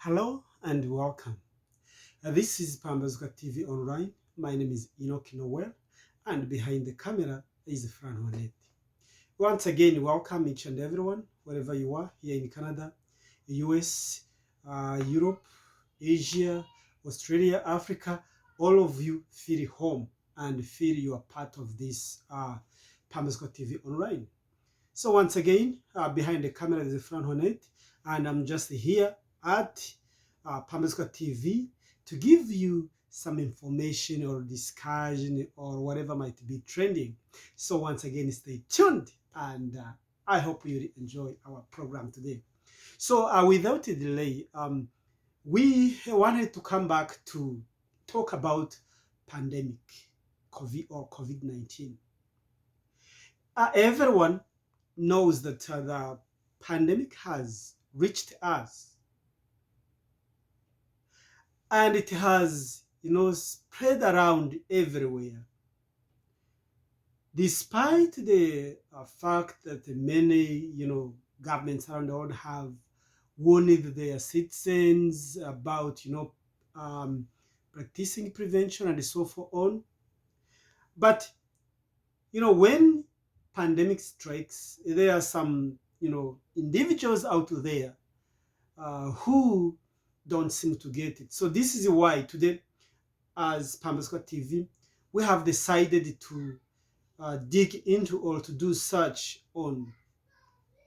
Hello and welcome. This is Pambazuka TV Online. My name is Enoch Noel, and behind the camera is Fran Honet. Once again, welcome each and everyone, wherever you are, here in Canada, US, Europe, Asia, Australia, Africa. All of you feel home and feel you are part of this Pambazuka TV Online. So once again, behind the camera is Fran Honet, and I'm just here at Pamesca TV to give you some information or discussion or whatever might be trending. So once again, stay tuned, and I hope you enjoy our program today. So without a delay, we wanted to come back to talk about pandemic, COVID or COVID-19. Everyone knows that the pandemic has reached us and it has spread around everywhere, despite the fact that many governments around the world have warned their citizens about um, practicing prevention and so forth on. But when pandemic strikes, there are some individuals out there who don't seem to get it. So this is why today, as Pambasco TV, we have decided to dig into or to do search on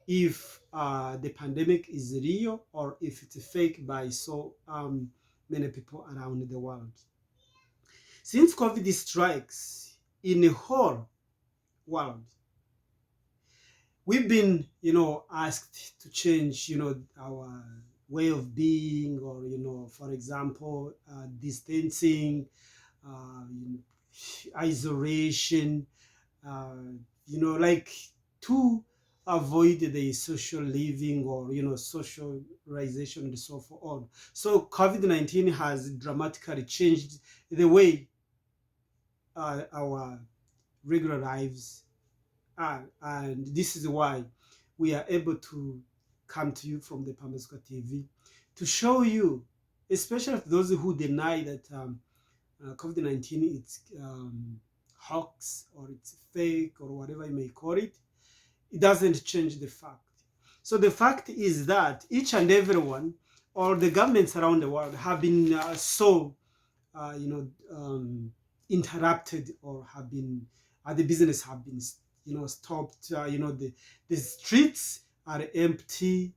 if the pandemic is real or if it's fake by so many people around the world. Since COVID strikes in the whole world, we've been, asked to change, our way of being, or, for example, distancing, uh, isolation, uh, like to avoid the social living or, socialization and so forth on. So COVID-19 has dramatically changed the way our regular lives. And this is why we are able to come to you from the Pambasco TV to show you, especially those who deny that COVID-19 is hoax or it's fake or whatever you may call it. It doesn't change the fact. So the fact is that each and everyone, or the governments around the world, have been uh, you know, interrupted, or have been the business have been stopped. The streets are empty,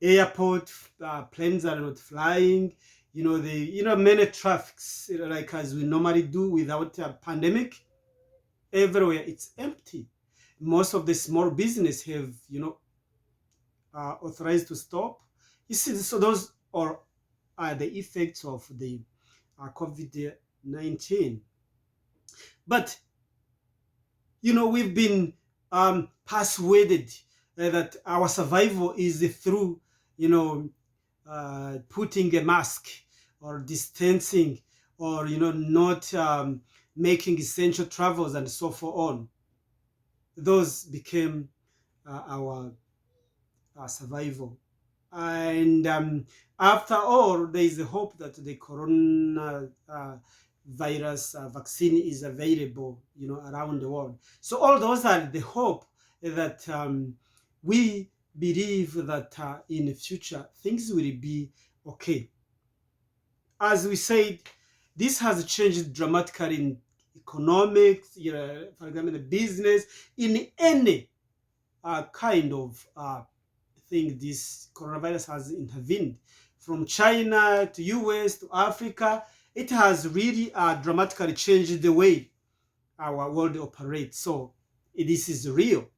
airport planes are not flying. The many traffics, like as we normally do without a pandemic. Everywhere it's empty. Most of the small business have authorized to stop. You see, so those are the effects of the COVID-19. But we've been persuaded that our survival is through putting a mask or distancing, or not making essential travels and so forth on. Those became our survival. And after all, there is a hope that the corona virus vaccine is available, around the world. So all those are the hope that we believe that in the future things will be okay. As we said, this has changed dramatically in economics, for example, the business, in any kind of thing. This coronavirus has intervened from China to US to Africa. It has really dramatically changed the way our world operates. So this is real.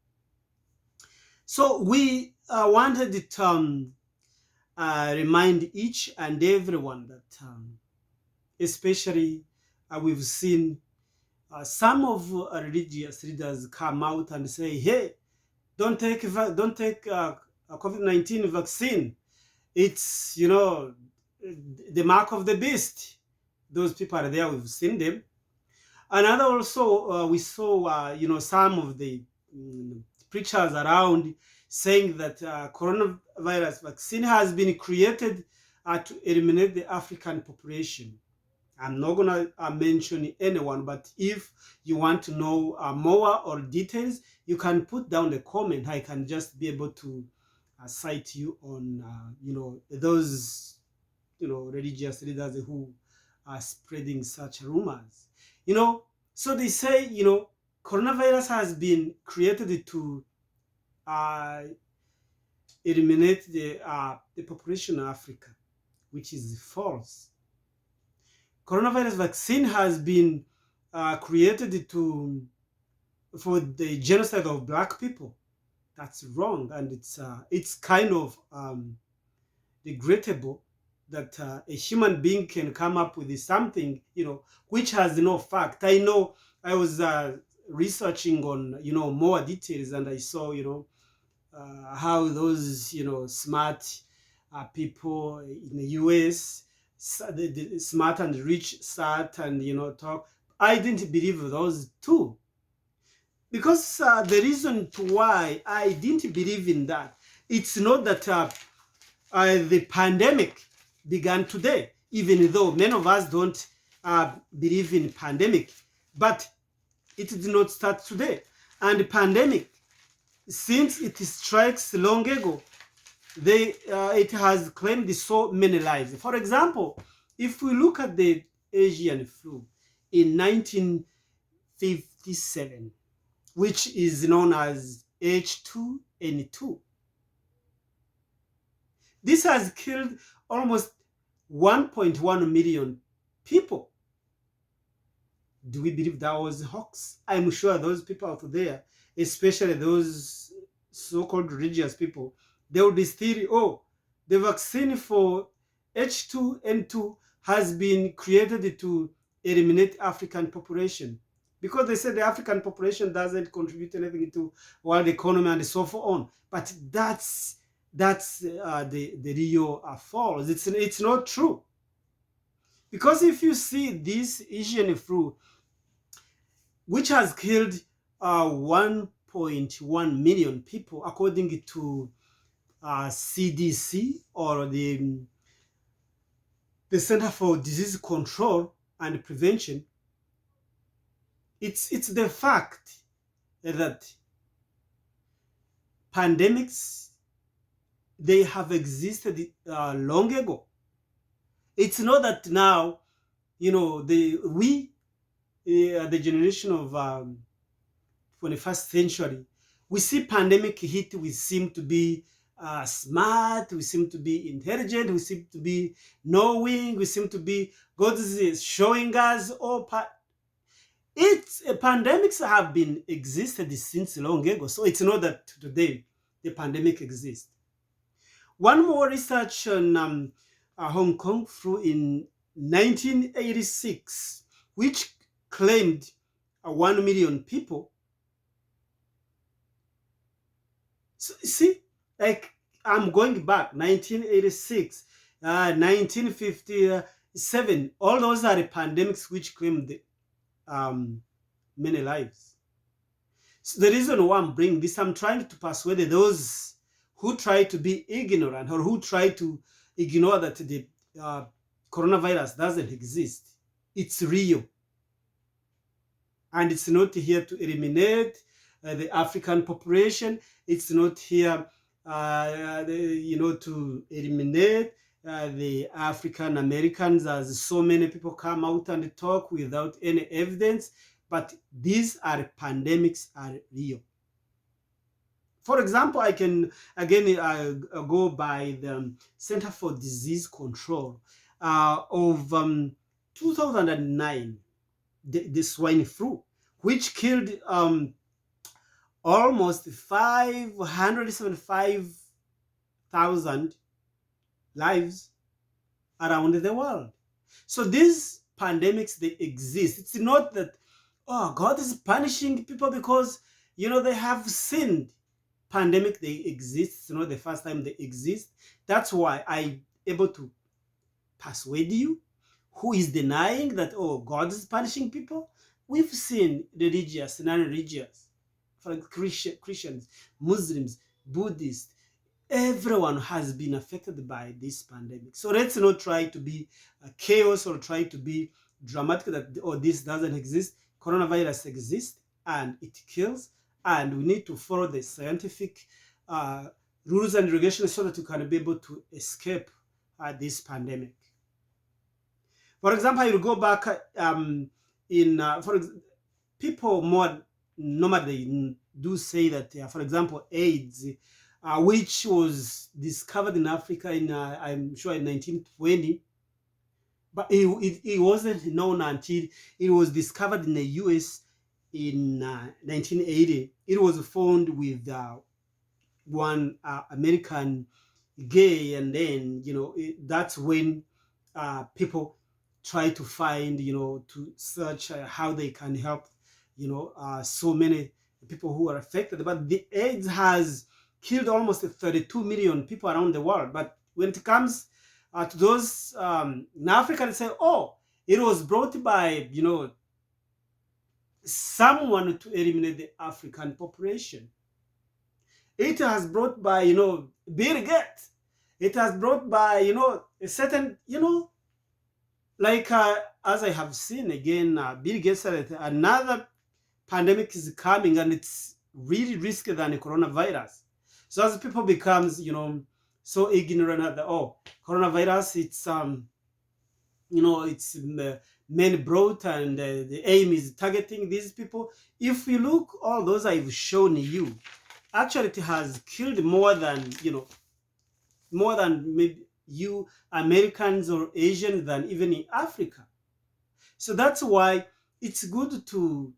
So we wanted to remind each and everyone that, especially we've seen some of religious leaders come out and say, "Hey, don't take a COVID-19 vaccine. It's the mark of the beast." Those people are there. We've seen them. Another also, we saw some of the preachers around saying that coronavirus vaccine has been created to eliminate the African population. I'm not going to mention anyone, but if you want to know more or details, you can put down the comment. I can just be able to cite you on, those, religious leaders who are spreading such rumors. So they say, coronavirus has been created to uh, eliminate the population of Africa, which is false. Coronavirus vaccine has been created for the genocide of black people. That's wrong, and it's kind of regrettable that a human being can come up with something which has no fact. I know I was researching on more details, and I saw how those smart people in the US, the smart and rich sat and talk. I didn't believe those too, because the reason to why I didn't believe in that, it's not that the pandemic began today, even though many of us don't believe in pandemic, but it did not start today. And the pandemic, since it strikes long ago, it has claimed so many lives. For example, if we look at the Asian flu in 1957, which is known as H2N2, this has killed almost 1.1 million people. Do we believe that was a hoax? I'm sure those people out there, especially those so-called religious people, they would still, the vaccine for H2N2 has been created to eliminate African population, because they said the African population doesn't contribute anything to world economy and so on. But that's the real false. It's not true, because if you see this Asian flu, which has killed 1.1 million people, according to CDC, or the Center for Disease Control and Prevention, it's the fact that pandemics, they have existed long ago. It's not that now, the generation of 21st century, we see pandemic hit, we seem to be smart, we seem to be intelligent, we seem to be knowing, we seem to be, God is showing us all. Pandemics have been existed since long ago, so it's not that today the pandemic exists. One more research on Hong Kong flu in 1986, which claimed 1 million people. So, see, like, I'm going back, 1986, 1957, all those are the pandemics which claimed many lives. So the reason why I'm bringing this, I'm trying to persuade those who try to be ignorant, or who try to ignore that the coronavirus doesn't exist. It's real. And it's not here to eliminate the African population. It's not here, to eliminate the African Americans, as so many people come out and talk without any evidence. But these pandemics are real. For example, I can again go by the Center for Disease Control of 2009, the swine flu, which killed almost 575,000 lives around the world. So these pandemics, they exist. It's not that, God is punishing people because, they have sinned. Pandemic, they exist. It's not the first time they exist. That's why I'm able to persuade you who is denying that, God is punishing people. We've seen religious, non-religious, for Christians, Muslims, Buddhists, everyone has been affected by this pandemic. So let's not try to be chaos or try to be dramatic that, oh, this doesn't exist. Coronavirus exists and it kills, and we need to follow the scientific uh, rules and regulations so that we can be able to escape this pandemic. For example, you go back in people more normally do say that, for example, AIDS, which was discovered in Africa in, I'm sure, in 1920, but it wasn't known until it was discovered in the US in 1980. It was found with one American gay, and then that's when people try to find, to search how they can help, so many people who are affected. But the AIDS has killed almost 32 million people around the world. But when it comes to those in Africa, they say, oh, it was brought by, someone to eliminate the African population. It has brought by, Bill Gates. It has brought by, a certain, like as I have seen again, Bill Gates said that another pandemic is coming and it's really riskier than the coronavirus. So as people becomes, so ignorant that, oh, coronavirus, it's men brought, and the aim is targeting these people. If you look all those I've shown you, actually it has killed more than, more than maybe you Americans or Asians than even in Africa. So that's why it's good to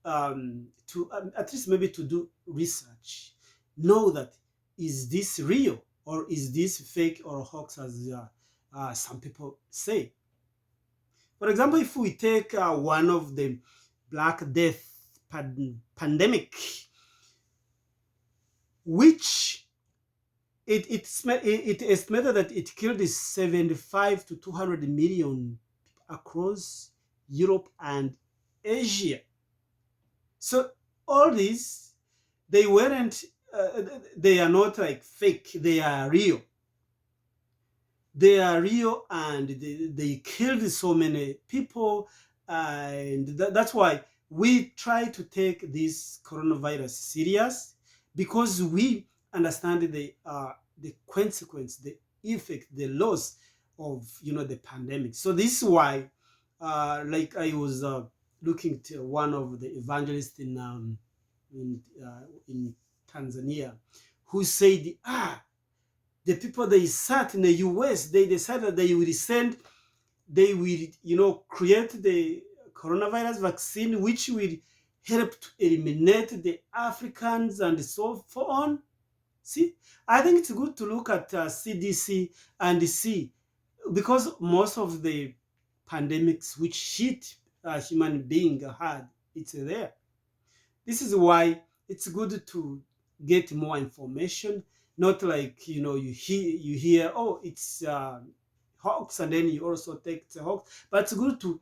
at least maybe to do research, know that, is this real or is this fake or hoax, as some people say. For example, if we take one of the Black Death pandemic, which it estimated that it killed 75 to 200 million across Europe and Asia. So all these, they weren't, they are not like fake, they are real. They are real, and they killed so many people, and that's why we try to take this coronavirus serious, because we understand the consequence, the effect, the loss of the pandemic. So this is why, like I was looking to one of the evangelists in Tanzania, who said, the people they sat in the US, they decided they will create the coronavirus vaccine, which will help to eliminate the Africans and so on. See, I think it's good to look at CDC and see, because most of the pandemics which hit human being had, it's there. This is why it's good to get more information, not like you hear, oh, it's hoax, and then you also take the hoax. But it's good to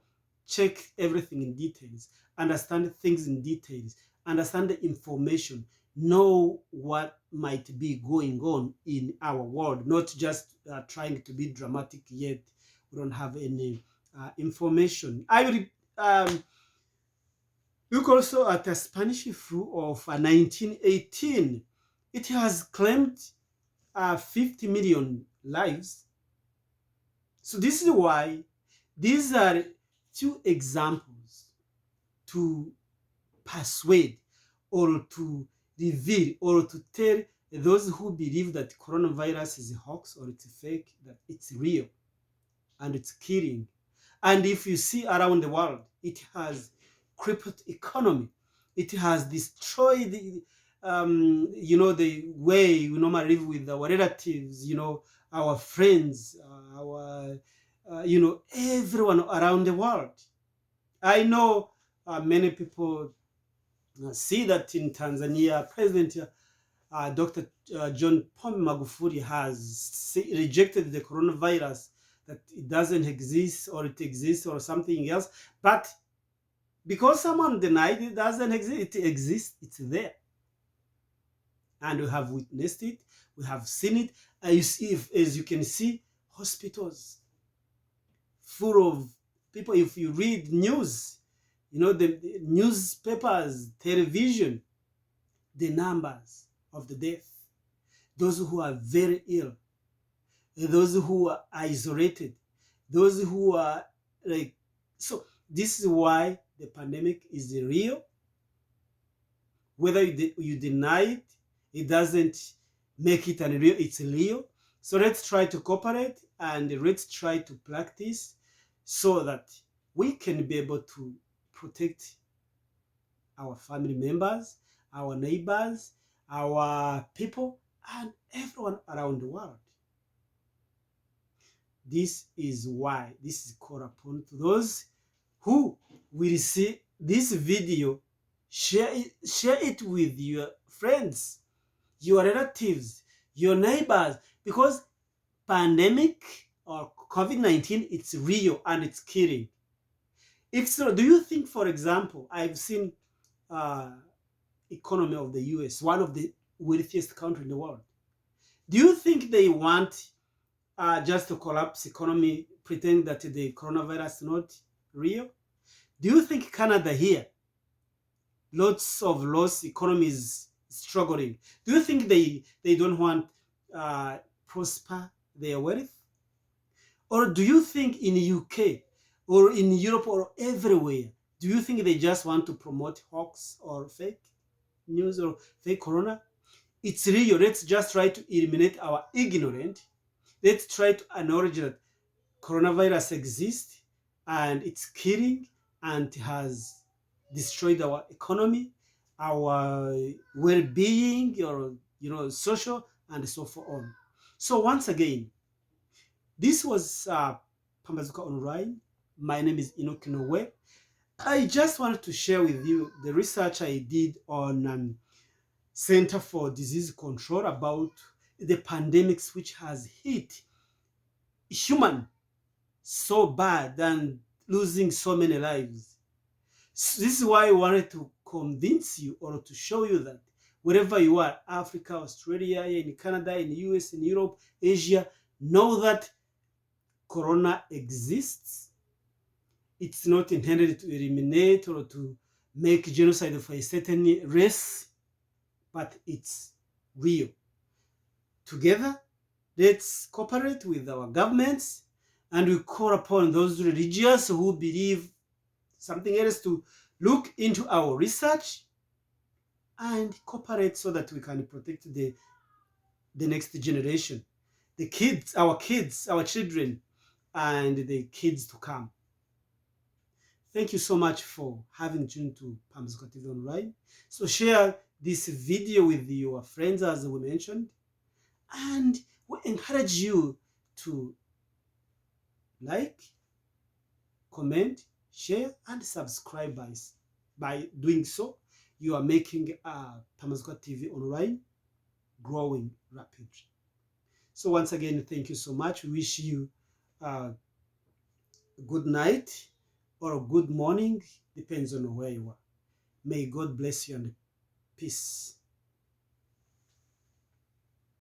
check everything in details, understand things in details, understand the information, know what might be going on in our world, not just trying to be dramatic, yet we don't have any information. I will look also at the Spanish flu of 1918. It has claimed 50 million lives. So this is why these are two examples to persuade or to reveal or to tell those who believe that coronavirus is a hoax or it's fake, that it's real and it's killing. And if you see around the world, it has crippled economy. It has destroyed the way we normally live with our relatives, our friends, our everyone around the world. I know many people see that in Tanzania, President Dr. John Pombe Magufuli has rejected the coronavirus, that it doesn't exist or it exists or something else. But because someone denied it doesn't exist, it exists, it's there. and we have witnessed it. We have seen it. You see, as you can see, hospitals full of people. If you read news, the newspapers, television, the numbers of the death, those who are very ill, those who are isolated, those who are like, so this is why the pandemic is real. Whether you deny it, it doesn't make it unreal, it's real. So let's try to cooperate and let's try to practice so that we can be able to protect our family members, our neighbors, our people, and everyone around the world. This is why this is called upon to those who will see this video. Share it with your friends, your relatives, your neighbors, because pandemic or COVID-19, it's real and it's killing. If so, do you think, for example, I've seen economy of the US, one of the wealthiest country in the world. Do you think they want just to collapse economy, pretend that the coronavirus is not real? Do you think Canada here, lots of lost economies struggling, do you think they don't want prosper their wealth? Or do you think in the UK or in Europe or everywhere, do you think they just want to promote hoax or fake news or fake corona? It's real. Let's just try to eliminate our ignorance. Let's try to acknowledge that coronavirus exists and it's killing and has destroyed our economy, our well-being, or social and so on. So once again, this was Pambazuka Online. My name is Enoch Nowe. I just wanted to share with you the research I did on Center for Disease Control about the pandemics which has hit human so bad and losing so many lives. So this is why I wanted to convince you or to show you that wherever you are, Africa, Australia, in Canada, in the US, in Europe, Asia, know that corona exists. It's not intended to eliminate or to make genocide of a certain race, but it's real. Together, let's cooperate with our governments, and we call upon those religious who believe something else to look into our research and cooperate so that we can protect the next generation, the kids, our children, and the kids to come. Thank you so much for having tuned to Pambazuka TV Online. So share this video with your friends, as we mentioned, and we encourage you to like, comment, share, and subscribe. By doing so, you are making Pambazuka TV Online growing rapidly. So once again, thank you so much. We wish you good night or good morning, depends on where you are. May God bless you and peace.